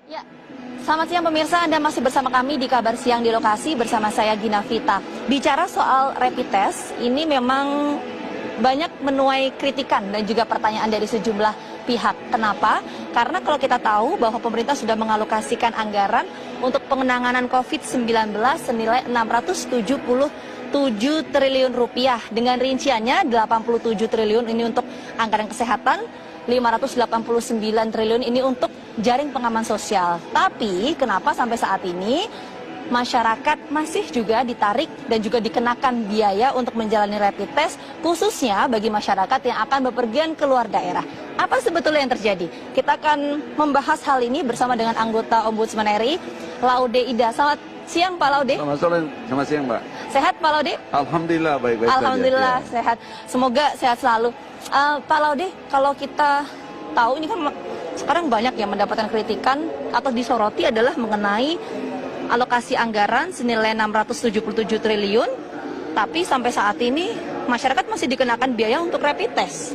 Ya, selamat siang pemirsa, Anda masih bersama kami di Kabar Siang di Lokasi bersama saya Gina Vita. Bicara soal rapid test, ini memang banyak menuai kritikan dan juga pertanyaan dari sejumlah pihak. Kenapa? Karena kalau kita tahu bahwa pemerintah sudah mengalokasikan anggaran untuk penanganan COVID-19 senilai 677 triliun rupiah. Dengan rinciannya 87 triliun ini untuk anggaran kesehatan, 589 triliun ini untuk jaring pengaman sosial. Tapi kenapa sampai saat ini masyarakat masih juga ditarik dan juga dikenakan biaya untuk menjalani rapid test, khususnya bagi masyarakat yang akan bepergian ke luar daerah. Apa sebetulnya yang terjadi? Kita akan membahas hal ini bersama dengan anggota Ombudsman RI, Laude Ida. Selamat siang Pak Laude. Selamat siang Mbak. Sehat Pak Laude? Alhamdulillah baik-baik saja. Alhamdulillah sehat. Semoga sehat selalu. Pak Laude, kalau kita tahu ini kan sekarang banyak yang mendapatkan kritikan atau disoroti adalah mengenai alokasi anggaran senilai 677 triliun, tapi sampai saat ini masyarakat masih dikenakan biaya untuk rapid test.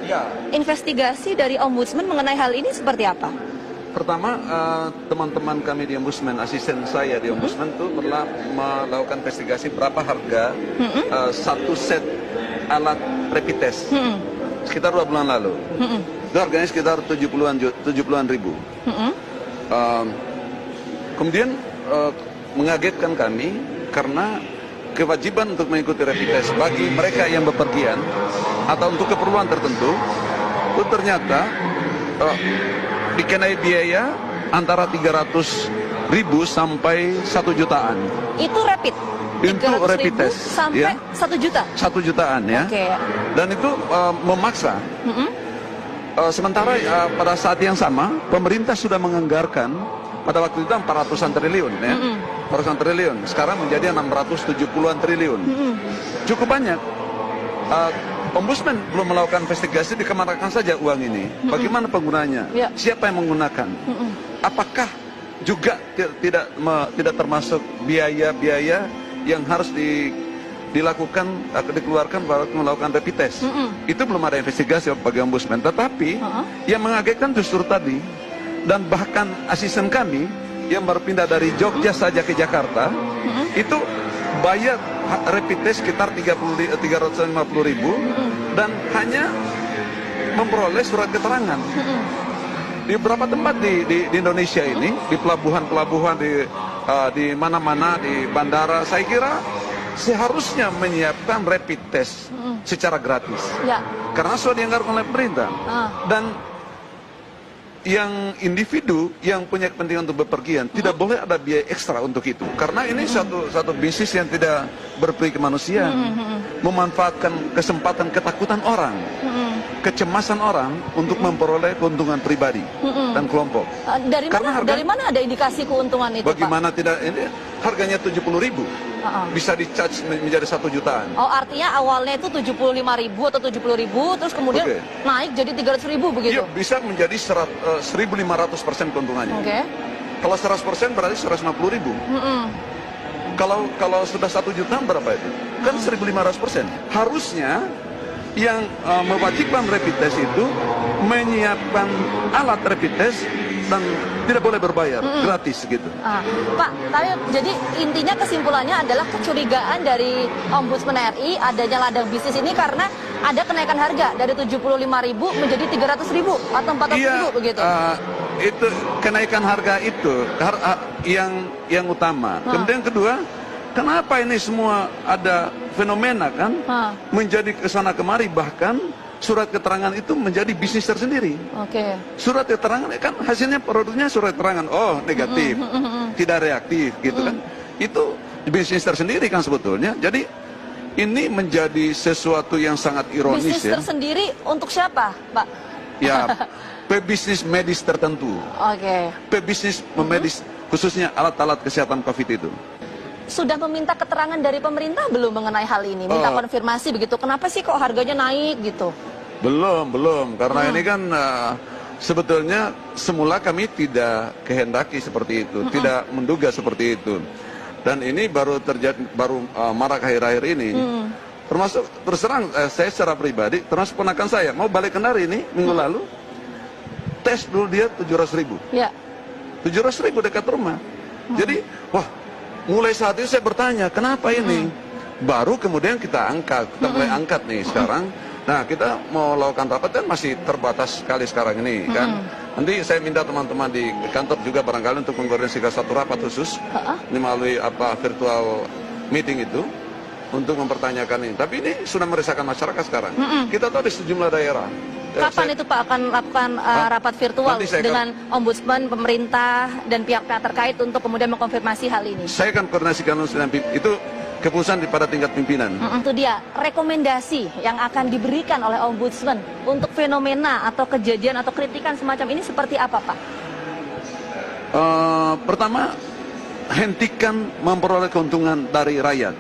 Ya. Investigasi dari Ombudsman mengenai hal ini seperti apa? Pertama, teman-teman kami di Ombudsman, asisten saya di Ombudsman itu telah melakukan investigasi berapa harga satu set alat rapid test. Sekitar 2 bulan lalu. Itu harganya sekitar 70-an ribu. Kemudian mengagetkan kami karena kewajiban untuk mengikuti rapid test bagi mereka yang bepergian atau untuk keperluan tertentu itu ternyata dikenai biaya antara 300.000 sampai 1 jutaan. Itu rapid? Itu rapid test sampai ya? 1 juta? 1 jutaan ya. Okay. Dan itu memaksa. Sementara pada saat yang sama pemerintah sudah menganggarkan pada waktu itu 400-an triliun ya. 400-an triliun. Sekarang menjadi 670-an triliun. Cukup banyak. Ombudsman belum melakukan investigasi, dikemanakan saja uang ini. Bagaimana penggunanya? Ya. Siapa yang menggunakan? Apakah juga tidak termasuk biaya-biaya yang harus dikeluarkan waktu melakukan rapid test? Itu belum ada investigasi bagi Ombudsman. Tetapi yang mengagetkan justru tadi, dan bahkan asisten kami yang berpindah dari Jogja saja ke Jakarta, itu bayar rapid test sekitar 350.000 dan hanya memperoleh surat keterangan. Di beberapa tempat di Indonesia ini, di pelabuhan-pelabuhan, di mana-mana, di bandara, saya kira seharusnya menyiapkan rapid test secara gratis. Ya. Karena sudah dianggarkan oleh pemerintah. Dan yang individu yang punya kepentingan untuk bepergian tidak boleh ada biaya ekstra untuk itu, karena ini satu bisnis yang tidak berperi kemanusiaan, memanfaatkan kesempatan ketakutan orang, kecemasan orang untuk memperoleh keuntungan pribadi dan kelompok. Dari mana ada indikasi keuntungan itu, bagaimana Pak? Tidak, ini harganya 70.000 bisa di-charge menjadi 1 jutaan. Oh, artinya awalnya itu 75.000 atau 70.000, terus kemudian naik jadi 300.000 begitu? Iya, bisa menjadi 1.500% keuntungannya. Kalau 100% berarti 150.000. Kalau sudah 1 juta berapa itu? Kan 1.500%. Harusnya yang mewajibkan rapid test itu menyiapkan alat rapid test dan tidak boleh berbayar, gratis gitu. Pak, tapi jadi intinya kesimpulannya adalah kecurigaan dari Ombudsman RI adanya ladang bisnis ini karena ada kenaikan harga dari 75.000 menjadi 300.000 atau 400.000 begitu. Itu kenaikan harga itu yang utama. Kemudian kedua, kenapa ini semua ada fenomena kan menjadi kesana kemari, bahkan surat keterangan itu menjadi bisnis tersendiri. Surat keterangan kan hasilnya produknya surat keterangan, oh negatif, tidak reaktif gitu kan. Itu bisnis tersendiri kan sebetulnya. Jadi ini menjadi sesuatu yang sangat ironis. Bisnis tersendiri untuk siapa, Pak? Ya, pebisnis medis tertentu. Pebisnis medis khususnya alat-alat kesehatan COVID itu. Sudah meminta keterangan dari pemerintah belum mengenai hal ini? Minta konfirmasi begitu, kenapa sih kok harganya naik gitu? Belum, karena ini kan sebetulnya semula kami tidak kehendaki seperti itu, tidak menduga seperti itu. Dan ini baru terjadi, marak akhir-akhir ini. Termasuk terus terang saya secara pribadi, termasuk ponakan saya mau balik Kendari ini minggu lalu, tes dulu dia 700.000. 700.000 dekat rumah. Jadi, wah, mulai saat itu saya bertanya, kenapa ini? Baru kemudian kita mulai angkat nih sekarang. Nah, kita mau lakukan rapat dan masih terbatas sekali sekarang ini kan. Nanti saya minta teman-teman di kantor juga barangkali untuk mengkoordinasikan satu rapat khusus ini melalui virtual meeting itu untuk mempertanyakan ini. Tapi ini sudah meresahkan masyarakat sekarang. Kita tahu di sejumlah daerah. Kapan itu Pak akan melakukan rapat virtual dengan Ombudsman, pemerintah dan pihak-pihak terkait untuk kemudian mengkonfirmasi hal ini? Saya akan koordinasikan dengan itu keputusan pada tingkat pimpinan. Itu dia rekomendasi yang akan diberikan oleh Ombudsman untuk fenomena atau kejadian atau kritikan semacam ini seperti apa, Pak? Pertama, hentikan memperoleh keuntungan dari rakyat.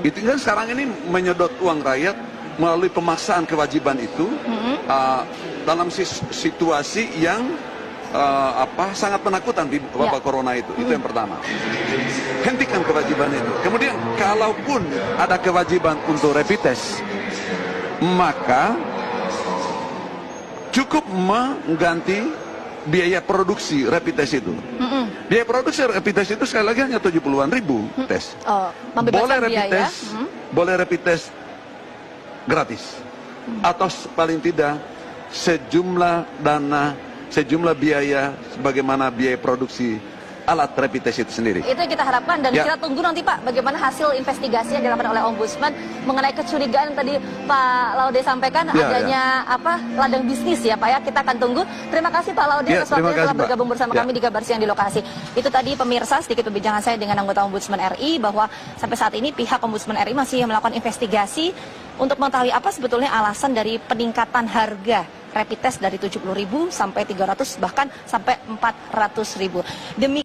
Itu kan sekarang ini menyedot uang rakyat melalui pemaksaan kewajiban itu dalam situasi yang sangat menakutkan di wabah corona itu. Itu yang pertama. Hentikan kewajiban itu. Kemudian kalaupun ada kewajiban untuk rapid test, maka cukup mengganti biaya produksi rapid test itu. Biaya produksi rapid test itu sekali lagi hanya 70-an ribu tes. Boleh rapid test, boleh rapid test gratis. Atau paling tidak sejumlah dana, sejumlah biaya sebagaimana biaya produksi alat rapid test itu sendiri. Itu yang kita harapkan dan kita tunggu nanti Pak bagaimana hasil investigasi yang dilakukan oleh Ombudsman mengenai kecurigaan yang tadi Pak Laude sampaikan adanya ladang bisnis ya Pak ya. Kita akan tunggu. Terima kasih Pak Laude atas waktunya telah bergabung bersama kami di Kabar Siang di lokasi. Itu tadi pemirsa sedikit perbincangan saya dengan anggota Ombudsman RI bahwa sampai saat ini pihak Ombudsman RI masih melakukan investigasi untuk mengetahui apa sebetulnya alasan dari peningkatan harga rapid test dari 70.000 sampai 300 bahkan sampai 400.000. Demi